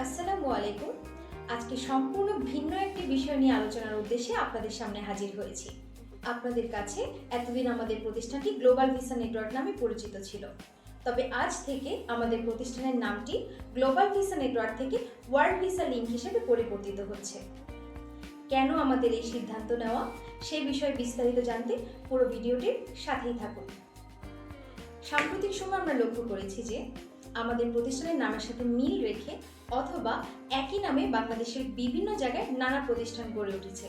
আসসালামু আলাইকুম। আজকে সম্পূর্ণ ভিন্ন একটি বিষয় নিয়ে আলোচনার উদ্দেশ্যে আপনাদের সামনে হাজির হয়েছি। আপনাদের কাছে এতদিন আমাদের প্রতিষ্ঠানটি গ্লোবাল ভিসা নেটওয়ার্ক নামে পরিচিত ছিল। তবে আজ থেকে আমাদের প্রতিষ্ঠানের নামটি গ্লোবাল ভিসা নেটওয়ার্ক থেকে ওয়ার্ল্ড ভিসা লিংক হিসেবে পরিবর্তিত হচ্ছে। কেন আমাদের এই সিদ্ধান্ত নেওয়া, সে বিষয়ে বিস্তারিত জানতে পুরো ভিডিওটির সাথেই থাকুন। সাম্প্রতিক সময় আমরা লক্ষ্য করেছি যে আমাদের প্রতিষ্ঠানের নামের সাথে মিল রেখে অথবা একই নামে বাংলাদেশের বিভিন্ন জায়গায় নানা প্রতিষ্ঠান গড়ে উঠেছে,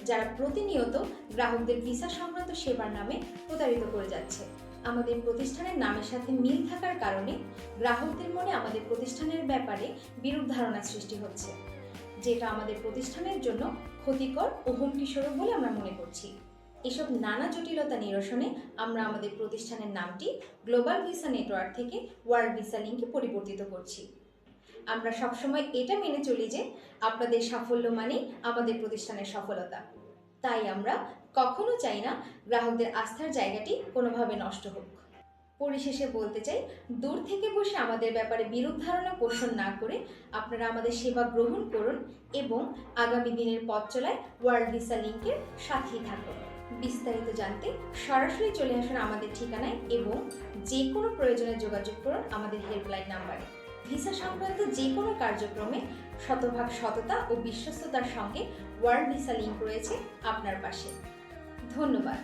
যারা প্রতিনিয়ত গ্রাহকদের ভিসা সংক্রান্ত সেবার নামে প্রতারিত করে যাচ্ছে। আমাদের প্রতিষ্ঠানের নামের সাথে মিল থাকার কারণে গ্রাহকদের মনে আমাদের প্রতিষ্ঠানের ব্যাপারে বিরূপ ধারণা সৃষ্টি হচ্ছে, যেটা আমাদের প্রতিষ্ঠানের জন্য ক্ষতিকর ও হুমকিস্বরূপ বলে আমরা মনে করছি। এসব নানা জটিলতা নিরসনে আমরা আমাদের প্রতিষ্ঠানের নামটি গ্লোবাল ভিসা নেটওয়ার্ক থেকে ওয়ার্ল্ড ভিসা লিংকে পরিবর্তিত করছি। আমরা সবসময় এটা মেনে চলি যে আপনাদের সাফল্য মানেই আমাদের প্রতিষ্ঠানের সফলতা। তাই আমরা কখনো চাই না গ্রাহকদের আস্থার জায়গাটি কোনোভাবে নষ্ট হোক। পরিশেষে বলতে চাই, দূর থেকে বসে আমাদের ব্যাপারে বিরূপ ধারণা পোষণ না করে আপনারা আমাদের সেবা গ্রহণ করুন এবং আগামী দিনের পথ চলায় ওয়ার্ল্ড ভিসা লিংকের সাথেই থাকুন। বিস্তারিত জানতে সরাসরি চলে আসুন আমাদের ঠিকানায় এবং যে কোনো প্রয়োজনে যোগাযোগ করুন আমাদের হেল্পলাইন নাম্বারে। ভিসা সংক্রান্ত যে কোনো কার্যক্রমে শতভাগ সততা ও বিশ্বস্ততার সঙ্গে ওয়ার্ল্ড ভিসা লিংক রয়েছে আপনার পাশে। ধন্যবাদ।